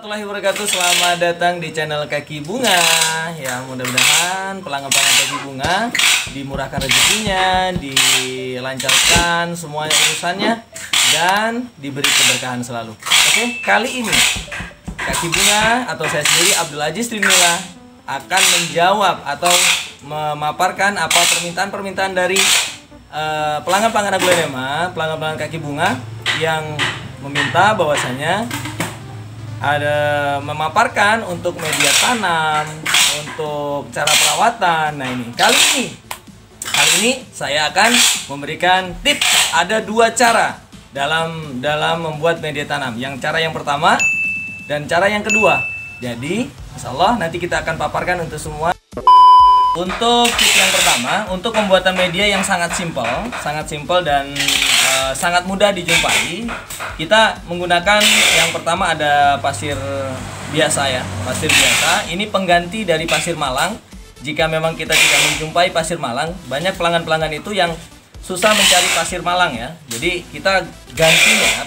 Warahmatullahi wabarakatuh. Selamat datang di channel Kaki Bunga. Ya, mudah-mudahan pelanggan-pelanggan Kaki Bunga dimurahkan rezekinya, dilancarkan semua urusannya, dan diberi keberkahan selalu. Oke, kali ini Kaki Bunga atau saya sendiri Abdul Aziz Trinila akan menjawab atau memaparkan apa permintaan-permintaan dari pelanggan-pelanggan Aglonema, pelanggan-pelanggan Kaki Bunga yang meminta bahwasanya ada memaparkan untuk media tanam, untuk cara perawatan. Nah, kali ini saya akan memberikan tips. Ada dua cara dalam membuat media tanam. Cara yang pertama dan cara yang kedua. Jadi, insya Allah nanti kita akan paparkan untuk semua. Untuk tips yang pertama, untuk pembuatan media yang sangat simpel dan sangat mudah dijumpai, kita menggunakan yang pertama ada pasir biasa ya, pasir biasa. Ini pengganti dari pasir Malang. Jika memang kita tidak menjumpai pasir Malang, banyak pelanggan-pelanggan itu yang susah mencari pasir Malang ya. Jadi kita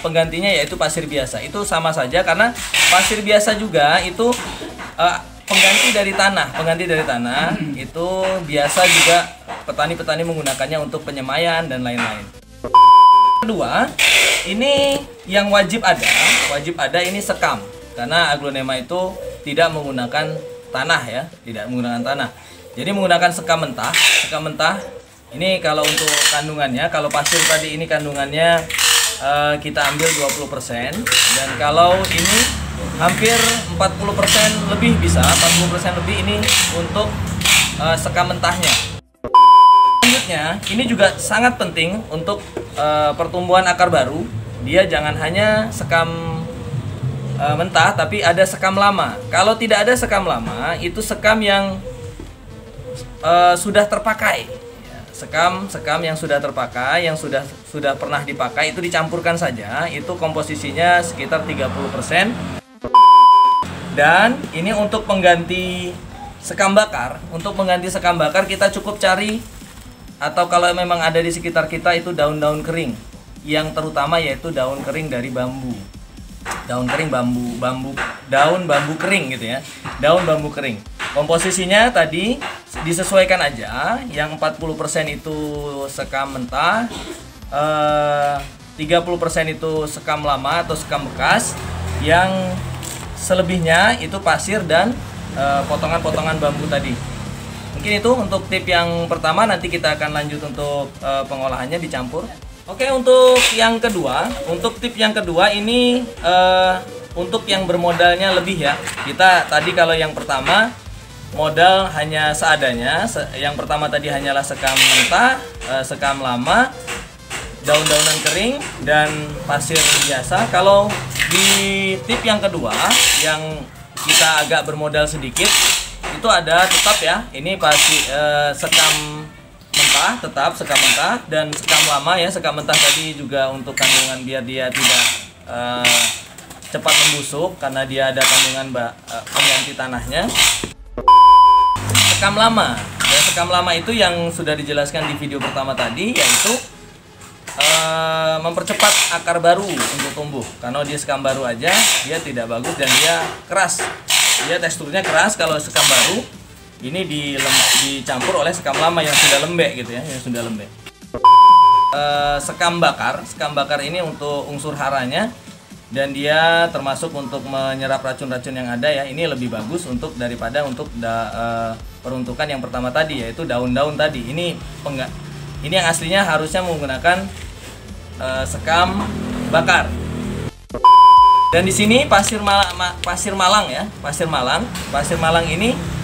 penggantinya yaitu pasir biasa. Itu sama saja karena pasir biasa juga itu pengganti dari tanah itu biasa juga petani-petani menggunakannya untuk penyemaian dan lain-lain. Kedua, ini yang wajib ada ini sekam, karena Aglonema itu tidak menggunakan tanah ya, jadi menggunakan sekam mentah. Ini kalau untuk kandungannya, kalau pasir tadi ini kandungannya kita ambil 20%, dan kalau ini hampir 40% lebih, bisa 40% lebih ini untuk sekam mentahnya. Selanjutnya, ini juga sangat penting untuk pertumbuhan akar baru. Dia jangan hanya sekam mentah, tapi ada sekam lama. Kalau tidak ada sekam lama, itu sekam yang sudah terpakai. Sekam yang sudah terpakai, yang sudah pernah dipakai, itu dicampurkan saja. Itu komposisinya sekitar 30%. Dan ini untuk pengganti sekam bakar. Untuk mengganti sekam bakar kita cukup cari, atau kalau memang ada di sekitar kita, itu daun-daun kering. Yang terutama yaitu daun kering dari bambu. Daun bambu kering gitu ya. Daun bambu kering. Komposisinya tadi disesuaikan aja. Yang 40% itu sekam mentah, 30% itu sekam lama atau sekam bekas, yang selebihnya itu pasir dan potongan-potongan bambu tadi. Mungkin itu untuk tip yang pertama. Nanti kita akan lanjut untuk pengolahannya, dicampur. Oke, untuk yang kedua, untuk tip yang kedua ini untuk yang bermodalnya lebih ya. Kita tadi kalau yang pertama modal hanya seadanya. Yang pertama tadi hanyalah sekam mentah, sekam lama, daun-daunan kering, dan pasir biasa. Kalau di tip yang kedua yang kita agak bermodal sedikit, itu ada tetap ya, ini pasti sekam mentah, tetap sekam mentah, dan sekam lama ya. Sekam mentah tadi juga untuk kandungan biar dia tidak cepat membusuk, karena dia ada kandungan pengganti tanahnya. Sekam lama ya, sekam lama itu yang sudah dijelaskan di video pertama tadi, yaitu mempercepat akar baru untuk tumbuh. Karena dia sekam baru aja dia tidak bagus dan dia keras. Dia teksturnya keras kalau sekam baru. Ini dicampur oleh sekam lama yang sudah lembek gitu ya, yang sudah lembek. Sekam bakar ini untuk unsur haranya, dan dia termasuk untuk menyerap racun-racun yang ada ya. Ini lebih bagus daripada untuk peruntukan yang pertama tadi, yaitu daun-daun tadi. Ini yang aslinya harusnya menggunakan sekam bakar. Dan di sini pasir Malang ya, pasir Malang ini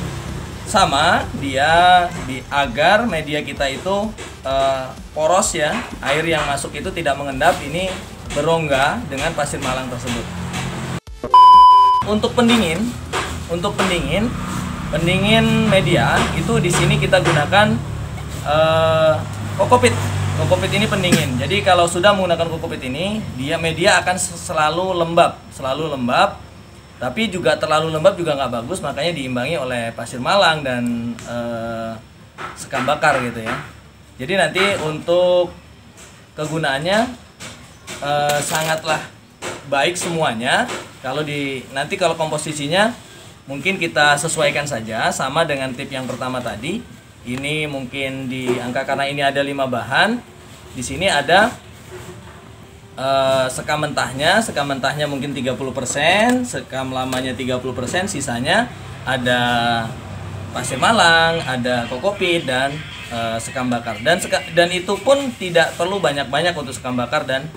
sama dia agar media kita itu poros ya, air yang masuk itu tidak mengendap. Ini berongga dengan pasir Malang tersebut. Untuk pendingin media itu di sini kita gunakan kokopit. Kokopit ini pendingin. Jadi kalau sudah menggunakan kokopit ini, media akan selalu lembab. Tapi juga terlalu lembab juga nggak bagus, makanya diimbangi oleh pasir Malang dan sekam bakar gitu ya. Jadi nanti untuk kegunaannya sangatlah baik semuanya. Nanti kalau komposisinya mungkin kita sesuaikan saja sama dengan tip yang pertama tadi. Ini mungkin di angka, karena ini ada 5 bahan. Di sini ada sekam mentahnya mungkin 30%, sekam lamanya 30%, sisanya ada pasir malang, ada kokopit dan sekam bakar. Dan itu pun tidak perlu banyak-banyak untuk sekam bakar dan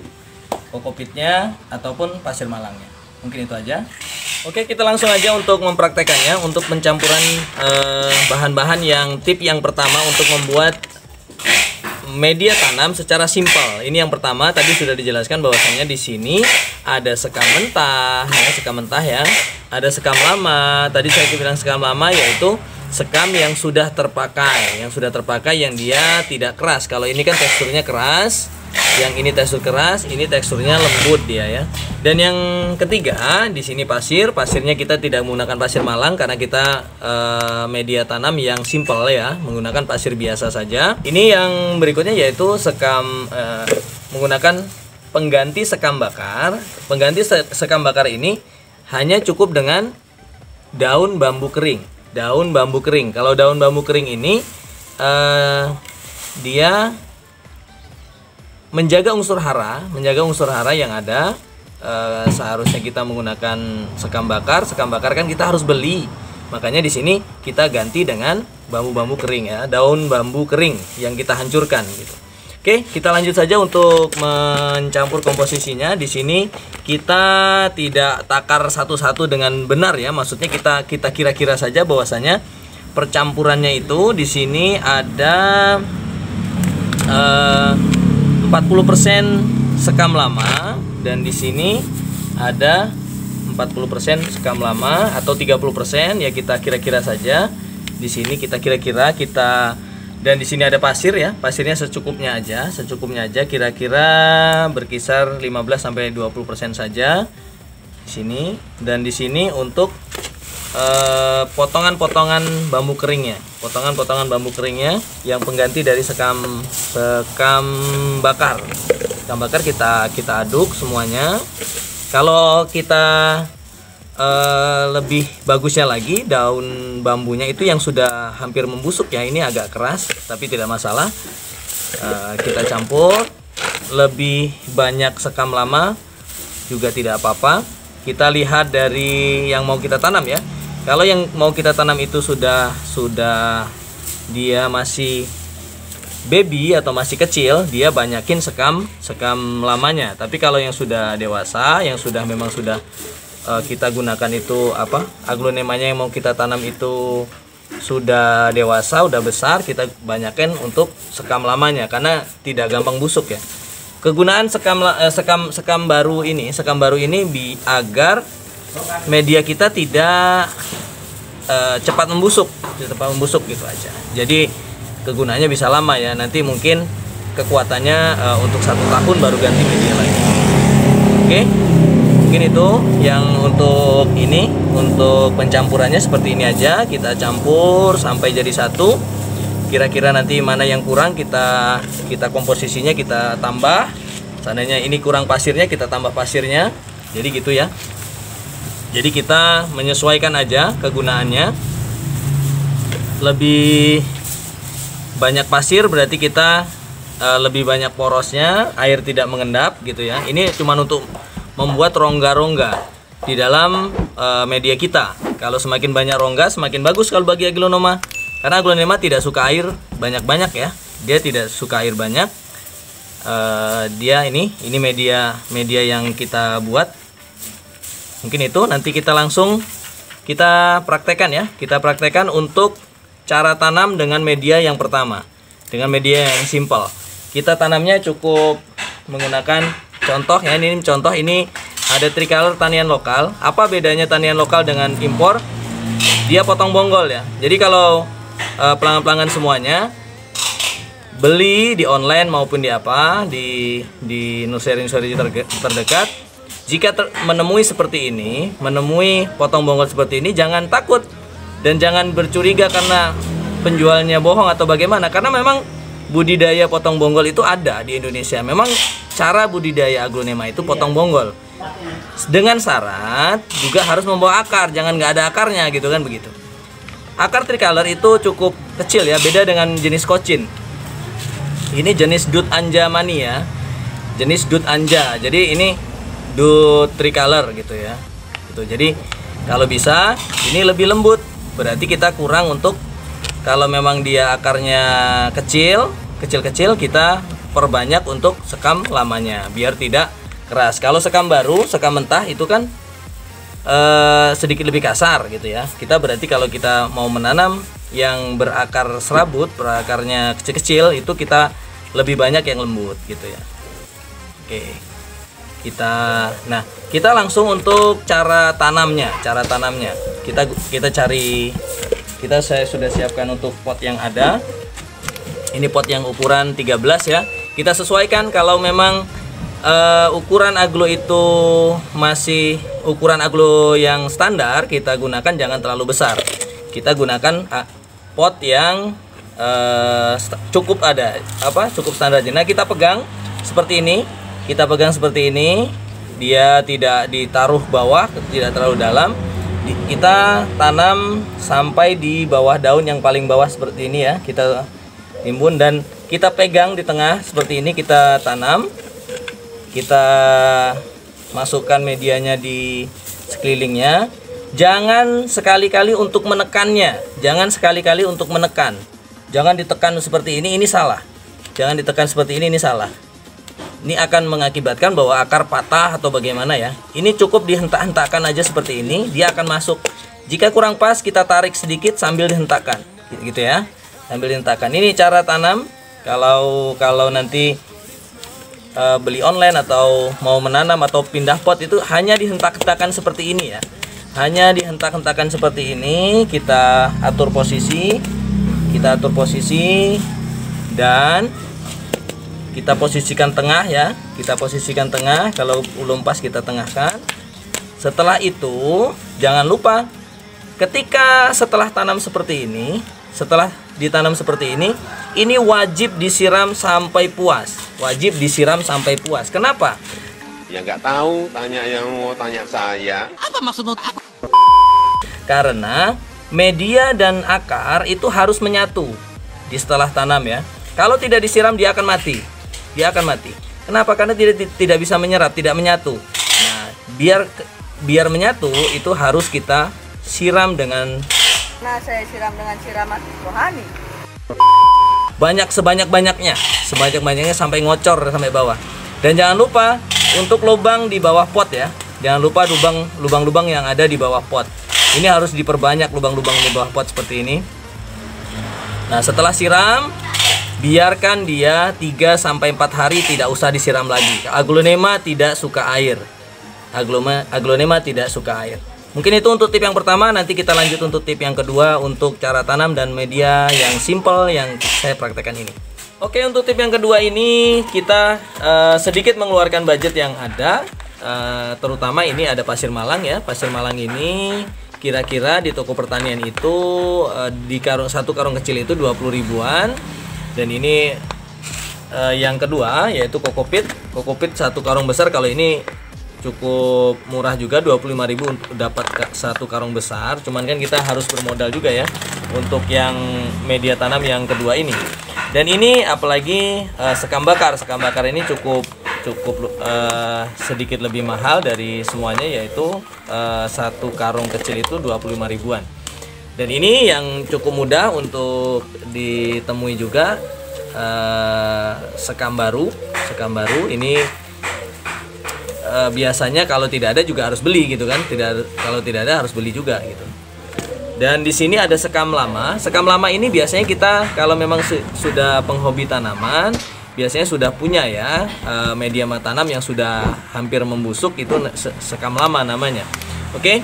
kokopitnya ataupun pasir malangnya. Mungkin itu aja. Oke, kita langsung aja untuk mempraktekannya, untuk pencampuran bahan-bahan tip yang pertama untuk membuat media tanam secara simpel. Ini yang pertama, tadi sudah dijelaskan bahwasanya di sini ada sekam mentah, ya, ada sekam lama. Tadi saya bilang sekam lama yaitu sekam yang sudah terpakai, yang dia tidak keras. Kalau ini kan teksturnya keras, yang ini tekstur keras, ini teksturnya lembut dia ya. Dan yang ketiga di sini pasirnya kita tidak menggunakan pasir malang karena kita media tanam yang simple ya, menggunakan pasir biasa saja. Ini yang berikutnya yaitu sekam menggunakan pengganti sekam bakar. Pengganti sekam bakar ini hanya cukup dengan daun bambu kering. Kalau daun bambu kering ini dia menjaga unsur hara yang ada. Seharusnya kita menggunakan sekam bakar kan kita harus beli. Makanya di sini kita ganti dengan bambu-bambu kering ya, daun bambu kering yang kita hancurkan gitu. Oke, kita lanjut saja untuk mencampur komposisinya. Di sini kita tidak takar satu-satu dengan benar ya. Maksudnya kita kira-kira saja bahwasanya percampurannya itu di sini ada 40% sekam lama dan di sini ada 40% sekam lama atau 30% ya, kita kira-kira saja. Di sini kita kira-kira dan di sini ada pasir ya. Pasirnya secukupnya aja, kira-kira berkisar 15 sampai 20% saja di sini. Dan di sini untuk potongan-potongan bambu keringnya, yang pengganti dari sekam bakar. Sekam bakar kita aduk semuanya. Kalau kita lebih bagusnya lagi, daun bambunya itu yang sudah hampir membusuk ya, ini agak keras tapi tidak masalah. Kita campur, lebih banyak sekam lama juga tidak apa-apa. Kita lihat dari yang mau kita tanam ya. Kalau yang mau kita tanam itu sudah dia masih baby atau masih kecil, dia banyakin sekam lamanya. Tapi kalau yang sudah dewasa, yang memang sudah kita gunakan itu aglonemanya yang mau kita tanam itu sudah dewasa, udah besar, kita banyakin untuk sekam lamanya karena tidak gampang busuk ya. Kegunaan sekam baru ini agar media kita tidak cepat membusuk gitu aja. Jadi kegunaannya bisa lama ya. Nanti mungkin kekuatannya untuk 1 tahun baru ganti media lagi. Oke, mungkin itu yang untuk pencampurannya seperti ini aja. Kita campur sampai jadi satu. Kira-kira nanti mana yang kurang kita komposisinya kita tambah. Seandainya ini kurang pasirnya, kita tambah pasirnya. Jadi gitu ya. Jadi kita menyesuaikan aja kegunaannya. Lebih banyak pasir berarti kita lebih banyak porosnya, air tidak mengendap gitu ya. Ini cuma untuk membuat rongga-rongga di dalam media kita. Kalau semakin banyak rongga semakin bagus kalau bagi aglonema. Karena aglonema tidak suka air banyak-banyak ya. Dia tidak suka air banyak. Dia ini media yang kita buat. Mungkin itu nanti kita langsung praktekkan ya. Kita praktekkan untuk cara tanam dengan media yang pertama. Dengan media yang simple. Kita tanamnya cukup menggunakan contoh ya. Ini contoh, ini ada tricolor tanian lokal. Apa bedanya tanian lokal dengan impor? Dia potong bonggol ya. Jadi kalau pelanggan-pelanggan semuanya beli di online maupun di nursery terdekat, jika menemui seperti ini, menemui potong bonggol seperti ini, jangan takut dan jangan bercuriga karena penjualnya bohong atau bagaimana. Karena memang budidaya potong bonggol itu ada di Indonesia. Memang cara budidaya aglonema itu potong bonggol. Dengan syarat juga harus membawa akar, jangan nggak ada akarnya gitu kan begitu. Akar tricolor itu cukup kecil ya, beda dengan jenis kocin. Ini jenis Dut Anja Mani ya, jenis Dut Anja. Jadi ini Dut tricolor gitu ya. Gitu. Jadi kalau bisa ini lebih lembut, berarti kita kurang untuk kalau memang dia akarnya kecil-kecil kita perbanyak untuk sekam lamanya biar tidak keras. Kalau sekam baru, sekam mentah itu kan sedikit lebih kasar gitu ya. Kita berarti kalau kita mau menanam yang berakar serabut, berakarnya kecil-kecil, itu kita lebih banyak yang lembut gitu ya. Oke. Kita langsung untuk cara tanamnya. Saya sudah siapkan untuk pot yang ada. Ini pot yang ukuran 13 ya. Kita sesuaikan kalau memang ukuran aglo itu masih ukuran aglo yang standar, kita gunakan jangan terlalu besar. Kita gunakan pot yang cukup standar aja. Nah, kita pegang seperti ini. Dia tidak ditaruh bawah, tidak terlalu dalam. Kita tanam sampai di bawah daun yang paling bawah seperti ini ya. Kita timbun dan kita pegang di tengah seperti ini, kita tanam. Kita masukkan medianya di sekelilingnya. Jangan sekali-kali untuk menekannya. Jangan ditekan seperti ini salah. Jangan ditekan seperti ini salah. Ini akan mengakibatkan bahwa akar patah atau bagaimana ya. Ini cukup dihentak-hentakkan aja seperti ini, dia akan masuk. Jika kurang pas, kita tarik sedikit sambil dihentakkan, gitu ya. Sambil dihentakkan. Ini cara tanam. Kalau nanti beli online atau mau menanam atau pindah pot itu hanya dihentak-hentakan seperti ini ya. Hanya dihentak-hentakan seperti ini. Kita atur posisi, dan kita posisikan tengah ya. Kita posisikan tengah. Kalau belum pas kita tengahkan. Setelah itu jangan lupa setelah ditanam seperti ini wajib disiram sampai puas. Kenapa? Ya nggak tahu, tanya yang mau tanya saya. Apa maksudmu? Karena media dan akar itu harus menyatu di setelah tanam ya. Kalau tidak disiram dia akan mati. Kenapa? Karena tidak bisa menyerap, tidak menyatu. Nah, biar menyatu itu harus kita siram dengan. Nah, saya siram dengan siraman rohani. Sebanyak-banyaknya sampai ngocor sampai bawah. Dan jangan lupa untuk lubang di bawah pot ya. Jangan lupa lubang-lubang yang ada di bawah pot. Ini harus diperbanyak lubang-lubang di bawah pot seperti ini. Nah, setelah siram, biarkan dia 3-4 hari, tidak usah disiram lagi. Aglonema tidak suka air. Mungkin itu untuk tip yang pertama. Nanti kita lanjut untuk tip yang kedua untuk cara tanam dan media yang simple yang saya praktekkan ini. Oke, untuk tip yang kedua ini kita sedikit mengeluarkan budget yang ada. Terutama ini ada pasir malang ya. Pasir malang ini kira-kira di toko pertanian itu di satu karung kecil itu 20 ribuan. Dan ini yang kedua yaitu kokopit satu karung besar. Kalau ini cukup murah juga, 25.000 untuk dapat satu karung besar. Cuman kan kita harus bermodal juga ya untuk yang media tanam yang kedua ini. Dan ini apalagi sekam bakar ini cukup sedikit lebih mahal dari semuanya, yaitu satu karung kecil itu 25 ribuan. Dan ini yang cukup mudah untuk ditemui juga, sekam baru ini biasanya kalau tidak ada juga harus beli gitu kan. Kalau tidak ada harus beli juga gitu. Dan di sini ada sekam lama. Sekam lama ini biasanya kita kalau memang sudah penghobi tanaman, biasanya sudah punya ya media tanam yang sudah hampir membusuk, itu sekam lama namanya. Oke.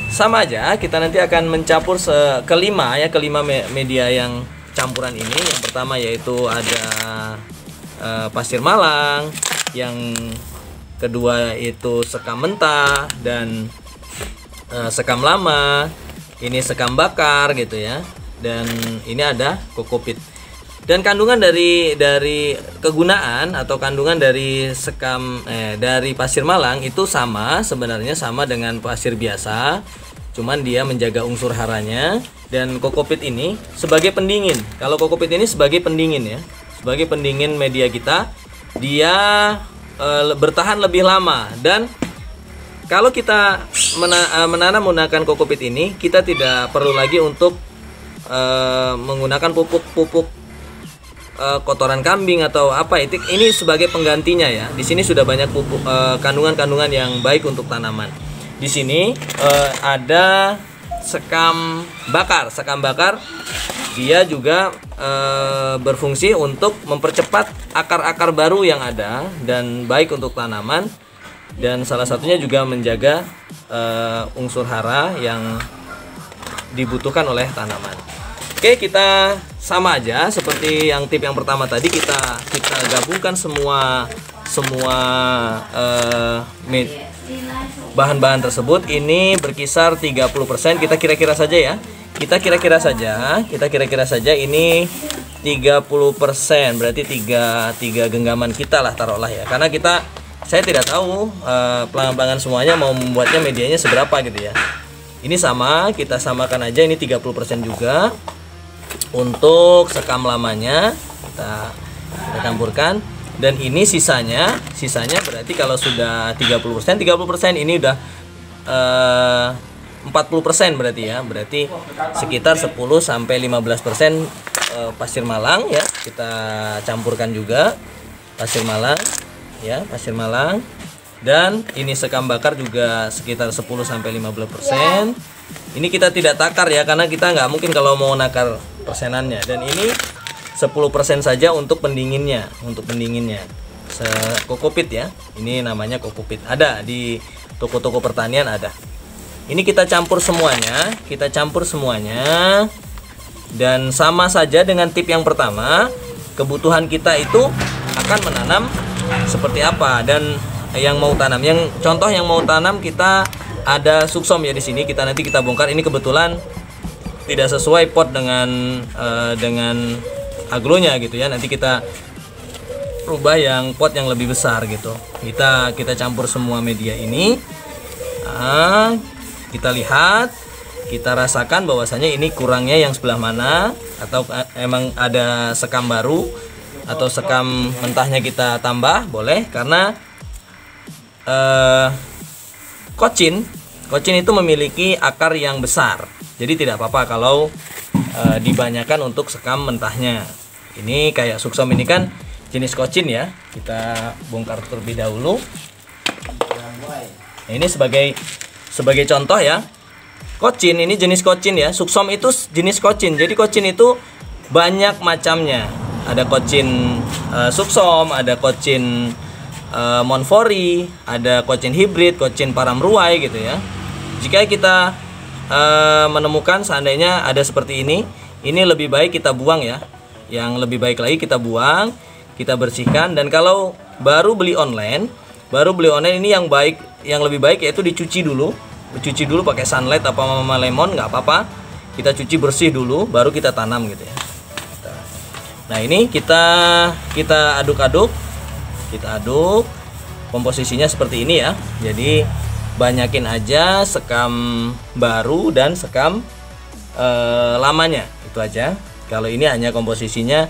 Sama aja, kita nanti akan mencampur kelima media yang campuran ini. Yang pertama yaitu ada pasir malang, yang kedua itu sekam mentah, dan sekam lama, ini sekam bakar gitu ya, dan ini ada kokopit. Dan kandungan dari kegunaan atau kandungan dari dari pasir malang itu sebenarnya sama dengan pasir biasa, cuman dia menjaga unsur haranya. Dan kokopit ini sebagai pendingin. Kalau kokopit ini sebagai pendingin ya, sebagai pendingin media kita, dia bertahan lebih lama. Dan kalau kita menanam menggunakan kokopit ini, kita tidak perlu lagi untuk menggunakan pupuk kotoran kambing atau apa. Ini sebagai penggantinya ya. Di sini sudah banyak pupuk kandungan-kandungan yang baik untuk tanaman. Di sini ada sekam bakar. Sekam bakar dia juga berfungsi untuk mempercepat akar-akar baru yang ada dan baik untuk tanaman. Dan salah satunya juga menjaga unsur hara yang dibutuhkan oleh tanaman. Oke, kita sama aja seperti yang tip yang pertama tadi, kita gabungkan semua bahan-bahan tersebut. Ini berkisar 30%, kita kira-kira saja ya. Kita kira-kira saja ini 30%, berarti 3 genggaman kita lah, taruhlah ya. Karena saya tidak tahu pelanggan-pelanggan semuanya mau membuatnya medianya seberapa gitu ya. Ini sama, kita samakan aja, ini 30% juga. Untuk sekam lamanya kita campurkan, dan ini sisanya berarti kalau sudah 30% ini udah 40% berarti ya, berarti sekitar 10-15% pasir malang ya, kita campurkan juga pasir malang ya, pasir malang. Dan ini sekam bakar juga sekitar 10-15%. Ini kita tidak takar ya, karena kita nggak mungkin kalau mau nakar persenannya. Dan ini 10% saja untuk pendinginnya, kokopit ya. Ini namanya kokopit, ada di toko-toko pertanian ada. Ini kita campur semuanya, dan sama saja dengan tip yang pertama. Kebutuhan kita itu akan menanam seperti apa, dan yang mau tanam, contoh yang mau tanam kita ada suksom ya di sini. Nanti kita bongkar. Ini kebetulan tidak sesuai pot dengan agronya gitu ya. Nanti kita rubah yang pot yang lebih besar gitu. Kita campur semua media ini. Kita lihat, kita rasakan bahwasanya ini kurangnya yang sebelah mana, atau emang ada sekam baru atau sekam mentahnya kita tambah boleh. Karena kocin itu memiliki akar yang besar, jadi tidak apa-apa kalau dibanyakan untuk sekam mentahnya. Ini kayak suksom ini kan jenis kocin ya, kita bongkar terlebih dahulu. Nah, ini sebagai contoh ya, kocin ini jenis kocin ya, suksom itu jenis kocin. Jadi kocin itu banyak macamnya, ada kocin suksom, ada kocin monfori, ada kocin hibrid, kocin paramruai gitu ya. Jika kita menemukan seandainya ada seperti ini lebih baik kita buang ya. Yang lebih baik lagi kita buang, kita bersihkan. Dan kalau baru beli online ini yang lebih baik yaitu dicuci dulu pakai sunlight apa mama lemon, nggak apa-apa. Kita cuci bersih dulu, baru kita tanam gitu ya. Nah ini kita aduk-aduk. Kita aduk, komposisinya seperti ini ya. Jadi banyakin aja sekam baru dan sekam lamanya, itu aja. Kalau ini hanya komposisinya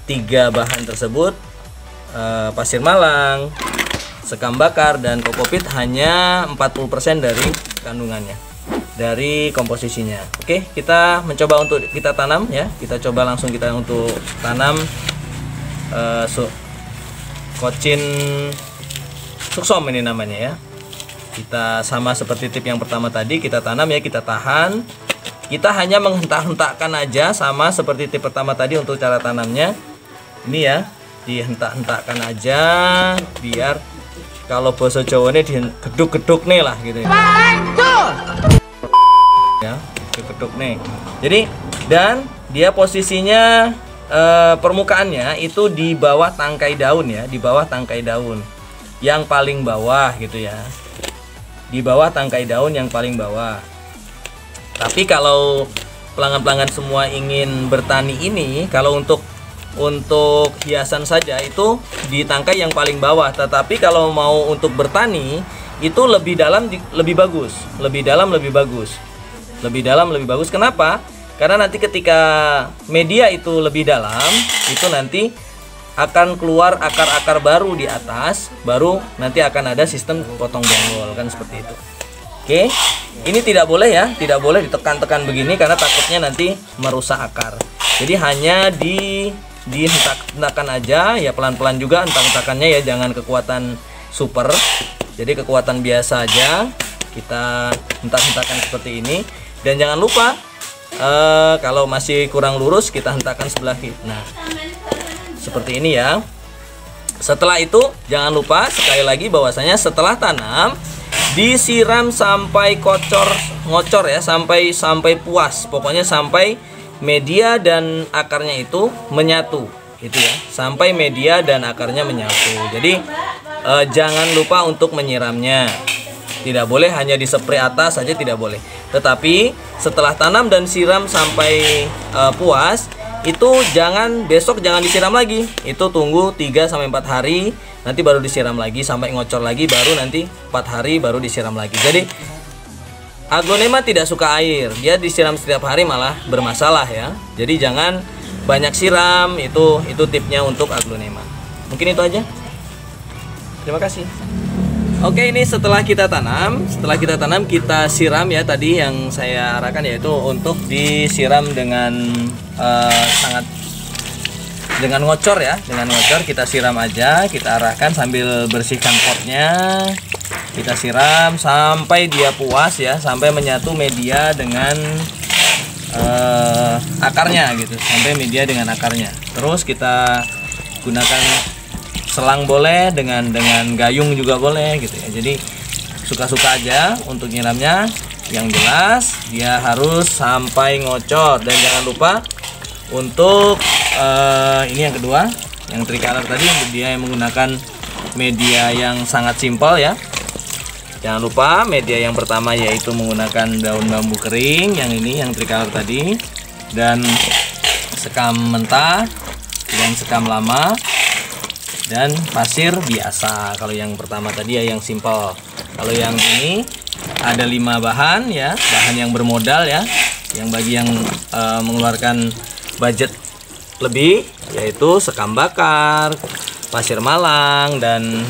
3 bahan tersebut, pasir malang, sekam bakar, dan kokopit, hanya 40% dari kandungannya, dari komposisinya. Oke, kita mencoba untuk kita tanam ya. Kita coba langsung untuk tanam kocin suksom ini namanya ya. Kita sama seperti tip yang pertama tadi, kita tanam ya, kita tahan. Kita hanya menghentak-hentakkan aja, sama seperti tip pertama tadi untuk cara tanamnya. Ini ya, dihentak-hentakkan aja, biar kalau bahasa Jawa ini digeduk-geduk nih lah gitu ya, geduk-geduk nih. Jadi, dan dia posisinya permukaannya itu di bawah tangkai daun ya, di bawah tangkai daun yang paling bawah gitu ya, di bawah tangkai daun yang paling bawah. Tapi kalau pelanggan-pelanggan semua ingin bertani ini, kalau untuk untuk hiasan saja itu di tangkai yang paling bawah. Tetapi kalau mau untuk bertani itu lebih dalam lebih bagus, lebih dalam lebih bagus, lebih dalam lebih bagus. Kenapa? Karena nanti ketika media itu lebih dalam, itu nanti akan keluar akar-akar baru di atas, baru nanti akan ada sistem potong bonggol kan seperti itu. Oke, ini tidak boleh ya, tidak boleh ditekan-tekan begini karena takutnya nanti merusak akar. Jadi hanya dihentak-hentakan aja ya, pelan-pelan juga hentak-hentakannya ya, jangan kekuatan super. Jadi kekuatan biasa aja kita hentak-hentakan seperti ini. Dan jangan lupa kalau masih kurang lurus kita hentakkan sebelah kiri. Nah, seperti ini ya. Setelah itu jangan lupa sekali lagi bahwasanya setelah tanam disiram sampai ngocor ya, sampai puas. Pokoknya sampai media dan akarnya itu menyatu, itu ya, sampai media dan akarnya menyatu. Jadi jangan lupa untuk menyiramnya. Tidak boleh hanya di spray atas saja, tidak boleh. Tetapi setelah tanam dan siram sampai puas, itu besok jangan disiram lagi. Itu tunggu 3 sampai 4 hari, nanti baru disiram lagi sampai ngocor lagi, baru nanti 4 hari baru disiram lagi. Jadi aglonema tidak suka air, dia disiram setiap hari malah bermasalah ya. Jadi jangan banyak siram, itu tipnya untuk aglonema. Mungkin itu aja. Terima kasih. Oke, ini setelah kita tanam kita siram ya, tadi yang saya arahkan yaitu untuk disiram dengan dengan ngocor ya, dengan ngocor kita siram aja, kita arahkan sambil bersihkan potnya. Kita siram sampai dia puas ya, sampai menyatu media dengan akarnya gitu, sampai media dengan akarnya. Terus kita gunakan selang boleh, dengan gayung juga boleh gitu ya. Jadi suka-suka aja untuk nyiramnya. Yang jelas dia harus sampai ngocor. Dan jangan lupa untuk ini yang kedua, yang tricolor tadi, dia yang menggunakan media yang sangat simpel ya. Jangan lupa media yang pertama yaitu menggunakan daun bambu kering, yang ini yang tricolor tadi, dan sekam mentah dan sekam lama, dan pasir biasa. Kalau yang pertama tadi ya yang simpel. Kalau yang ini ada 5 bahan ya, bahan yang bermodal ya, yang bagi yang mengeluarkan budget lebih, yaitu sekam bakar, pasir malang, dan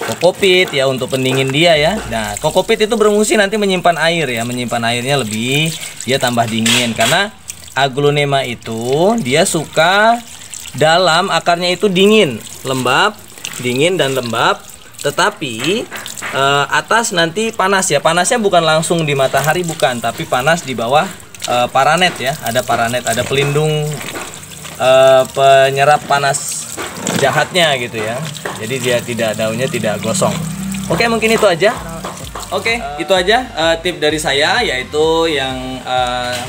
kokopit ya untuk pendingin dia ya. Nah, kokopit itu berfungsi nanti menyimpan air ya, menyimpan airnya lebih, dia tambah dingin. Karena aglonema itu dia suka dalam akarnya itu dingin, lembab, dingin dan lembab. Tetapi atas nanti panas ya, panasnya bukan langsung di matahari, bukan, tapi panas di bawah paranet ya, ada paranet, ada pelindung penyerap panas jahatnya gitu ya. Jadi dia daunnya tidak gosong. Oke, mungkin itu aja. Oke, itu aja tip dari saya, yaitu yang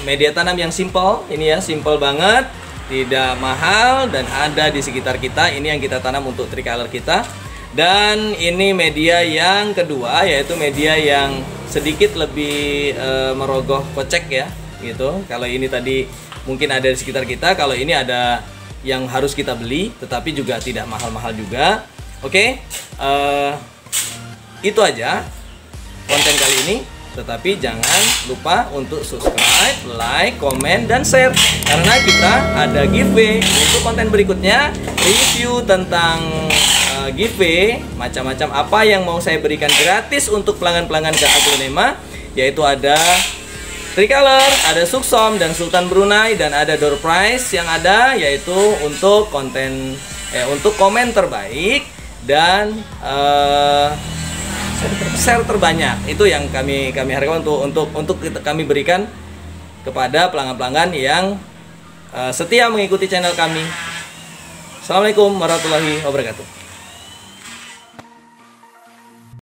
media tanam yang simple. Ini ya, simple banget, tidak mahal, dan ada di sekitar kita. Ini yang kita tanam untuk tricolor kita. Dan ini media yang kedua, yaitu media yang sedikit lebih merogoh kocek ya, gitu. Kalau ini tadi mungkin ada di sekitar kita, kalau ini ada yang harus kita beli, tetapi juga tidak mahal-mahal juga. Oke, itu aja konten kali ini. Tetapi jangan lupa untuk subscribe, like, komen, dan share, karena kita ada giveaway. Untuk konten berikutnya, review tentang giveaway, macam-macam apa yang mau saya berikan gratis untuk pelanggan-pelanggan ke aglonema, yaitu ada tricolor, ada Suksom dan Sultan Brunei, dan ada door prize yang ada, yaitu untuk konten untuk komen terbaik dan share terbanyak. Itu yang kami harapkan untuk kami berikan kepada pelanggan-pelanggan yang setia mengikuti channel kami. Assalamualaikum warahmatullahi wabarakatuh.